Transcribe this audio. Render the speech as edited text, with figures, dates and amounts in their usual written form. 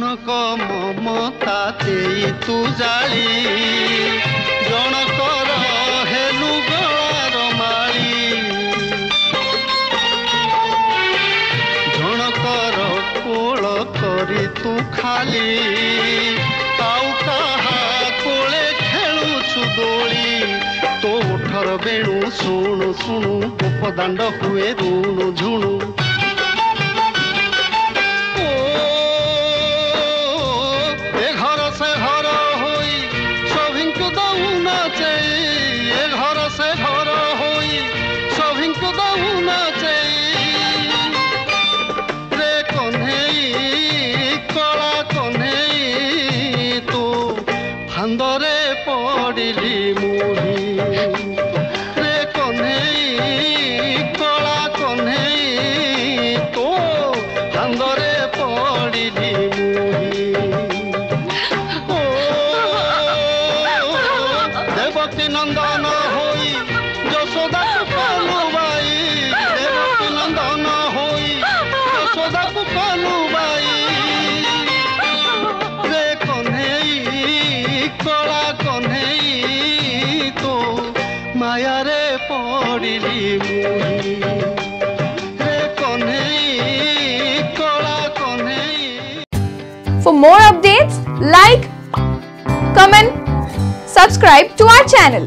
जनक ममता देई तू जाली जनकर हेलु गलार माली जनकर कोल करी तू खाली आउ कहा कोले खेलुछु दोली तो उठर बेणु शुणु शुणु उपदांड हुए ऋणु झुणु फांदरे पड़िली मुही रे कन्हई कला कन्हई तो फांदरे पड़िली मुही ओ देवकी नंदन होई यशोदा को बाई देवकी नंदन होई यशोदा को बाई कला कन्हई तो माया रे पड़िली मुही रे कन्हई कला Kanhai. For more updates, like, comment, subscribe to our channel.